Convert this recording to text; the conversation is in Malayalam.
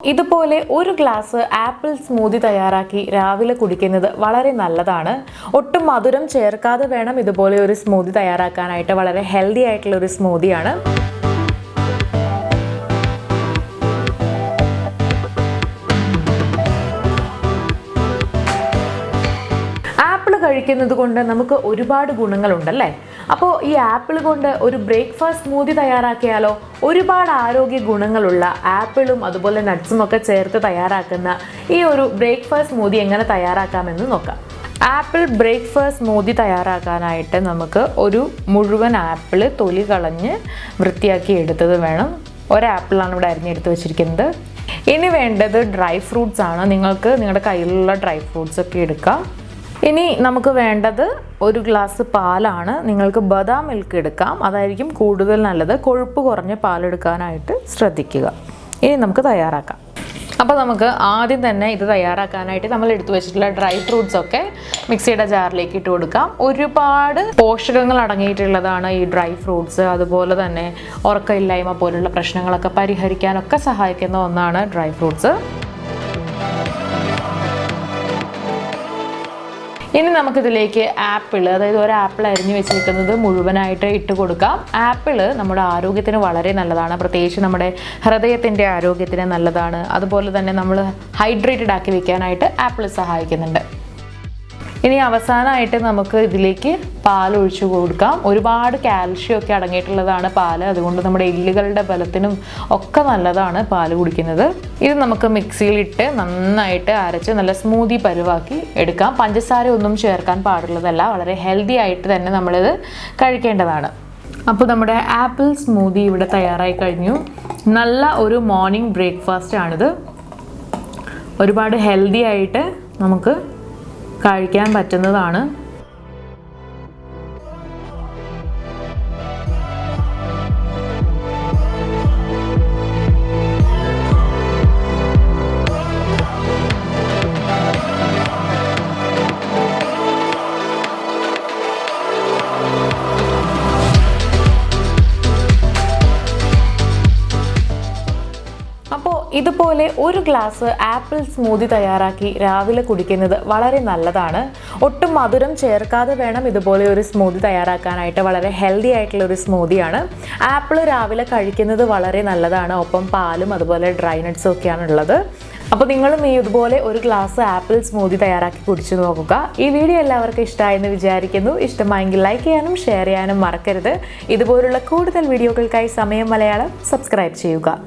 ഇതുപോലെ ഒരു ഗ്ലാസ് ആപ്പിൾ സ്മൂതി തയ്യാറാക്കി രാവിലെ കുടിക്കുന്നത് വളരെ നല്ലതാണ്. ഒട്ടും മധുരം ചേർക്കാതെ വേണം ഇതുപോലെ ഒരു സ്മൂതി തയ്യാറാക്കാനായിട്ട്. വളരെ ഹെൽത്തി ആയിട്ടുള്ള ഒരു സ്മൂതിയാണ്. ആപ്പിൾ കഴിക്കുന്നത് കൊണ്ട് നമുക്ക് ഒരുപാട് ഗുണങ്ങളുണ്ടല്ലേ. അപ്പോൾ ഈ ആപ്പിൾ കൊണ്ട് ഒരു ബ്രേക്ക്ഫാസ്റ്റ് സ്മൂതി തയ്യാറാക്കിയാലോ? ഒരുപാട് ആരോഗ്യ ഗുണങ്ങളുള്ള ആപ്പിളും അതുപോലെ നട്ട്സും ഒക്കെ ചേർത്ത് തയ്യാറാക്കുന്ന ഈ ഒരു ബ്രേക്ക്ഫാസ്റ്റ് സ്മൂതി എങ്ങനെ തയ്യാറാക്കാമെന്ന് നോക്കാം. ആപ്പിൾ ബ്രേക്ക്ഫാസ്റ്റ് സ്മൂതി തയ്യാറാക്കാനായിട്ട് നമുക്ക് ഒരു മുഴുവൻ ആപ്പിൾ തൊലി കളഞ്ഞ് വൃത്തിയാക്കി എടുത്തത് വേണം. ഒരാപ്പിളാണ് ഇവിടെ അരിഞ്ഞെടുത്ത് വെച്ചിരിക്കുന്നത്. ഇനി വേണ്ടത് ഡ്രൈ ഫ്രൂട്ട്സ് ആണ്. നിങ്ങൾക്ക് നിങ്ങളുടെ കയ്യിലുള്ള ഡ്രൈ ഫ്രൂട്ട്സ് ഒക്കെ എടുക്കാം. ഇനി നമുക്ക് വേണ്ടത് ഒരു ഗ്ലാസ് പാലാണ്. നിങ്ങൾക്ക് ബദാം മിൽക്ക് എടുക്കാം, അതായിരിക്കും കൂടുതൽ നല്ലത്. കൊഴുപ്പ് കുറഞ്ഞ പാലെടുക്കാനായിട്ട് ശ്രദ്ധിക്കുക. ഇനി നമുക്ക് തയ്യാറാക്കാം. അപ്പോൾ നമുക്ക് ആദ്യം തന്നെ ഇത് തയ്യാറാക്കാനായിട്ട് നമ്മൾ എടുത്തു വെച്ചിട്ടുള്ള ഡ്രൈ ഫ്രൂട്ട്സ് ഒക്കെ മിക്സിയുടെ ജാറിലേക്ക് ഇട്ട് കൊടുക്കാം. ഒരുപാട് പോഷകങ്ങൾ അടങ്ങിയിട്ടുള്ളതാണ് ഈ ഡ്രൈ ഫ്രൂട്ട്സ്. അതുപോലെ തന്നെ ഉറക്കമില്ലായ്മ പോലുള്ള പ്രശ്നങ്ങളൊക്കെ പരിഹരിക്കാനൊക്കെ സഹായിക്കുന്ന ഒന്നാണ് ഡ്രൈ ഫ്രൂട്ട്സ്. ഇനി നമുക്കിതിലേക്ക് ആപ്പിൾ, അതായത് ഒരു ആപ്പിൾ അരിഞ്ഞു വെച്ചിരിക്കുന്നത് മുഴുവനായിട്ട് ഇട്ട് കൊടുക്കാം. ആപ്പിൾ നമ്മുടെ ആരോഗ്യത്തിന് വളരെ നല്ലതാണ്. പ്രത്യേകിച്ച് നമ്മുടെ ഹൃദയത്തിൻ്റെ ആരോഗ്യത്തിന് നല്ലതാണ്. അതുപോലെ തന്നെ നമ്മൾ ഹൈഡ്രേറ്റഡ് ആക്കി വെക്കാനായിട്ട് ആപ്പിൾ സഹായിക്കുന്നുണ്ട്. ഇനി അവസാനമായിട്ട് നമുക്ക് ഇതിലേക്ക് പാൽ ഒഴിച്ചു കൊടുക്കാം. ഒരുപാട് കാൽഷ്യം ഒക്കെ അടങ്ങിയിട്ടുള്ളതാണ് പാല്. അതുകൊണ്ട് നമ്മുടെ എല്ലുകളുടെ ബലത്തിനും ഒക്കെ നല്ലതാണ് പാല് കുടിക്കുന്നത്. ഇത് നമുക്ക് മിക്സിയിലിട്ട് നന്നായിട്ട് അരച്ച് നല്ല സ്മൂതി പരുവാക്കി എടുക്കാം. പഞ്ചസാര ഒന്നും ചേർക്കാൻ പാടുള്ളതല്ല. വളരെ ഹെൽത്തി ആയിട്ട് തന്നെ നമ്മളിത് കഴിക്കേണ്ടതാണ്. അപ്പോൾ നമ്മുടെ ആപ്പിൾ സ്മൂതി ഇവിടെ തയ്യാറായി കഴിഞ്ഞു. നല്ല ഒരു മോർണിംഗ് ബ്രേക്ക്ഫാസ്റ്റ് ആണിത്. ഒരുപാട് ഹെൽത്തി ആയിട്ട് നമുക്ക് കഴിക്കാൻ പറ്റുന്നതാണ്. അപ്പോൾ ഇതുപോലെ ഒരു ഗ്ലാസ് ആപ്പിൾ സ്മൂതി തയ്യാറാക്കി രാവിലെ കുടിക്കുന്നത് വളരെ നല്ലതാണ്. ഒട്ടും മധുരം ചേർക്കാതെ വേണം ഇതുപോലെ ഒരു സ്മൂതി തയ്യാറാക്കാനായിട്ട്. വളരെ ഹെൽത്തി ആയിട്ടുള്ള ഒരു സ്മൂതിയാണ്. ആപ്പിൾ രാവിലെ കഴിക്കുന്നത് വളരെ നല്ലതാണ്. ഒപ്പം പാലും അതുപോലെ ഡ്രൈ നട്ട്സും ഒക്കെയാണ് ഉള്ളത്. അപ്പോൾ നിങ്ങളും ഇതുപോലെ ഒരു ഗ്ലാസ് ആപ്പിൾ സ്മൂതി തയ്യാറാക്കി കുടിച്ചു നോക്കുക. ഈ വീഡിയോ എല്ലാവർക്കും ഇഷ്ടമായെന്ന് വിചാരിക്കുന്നു. ഇഷ്ടമായെങ്കിൽ ലൈക്ക് ചെയ്യാനും ഷെയർ ചെയ്യാനും മറക്കരുത്. ഇതുപോലുള്ള കൂടുതൽ വീഡിയോകൾക്കായി സമയം മലയാളം സബ്സ്ക്രൈബ് ചെയ്യുക.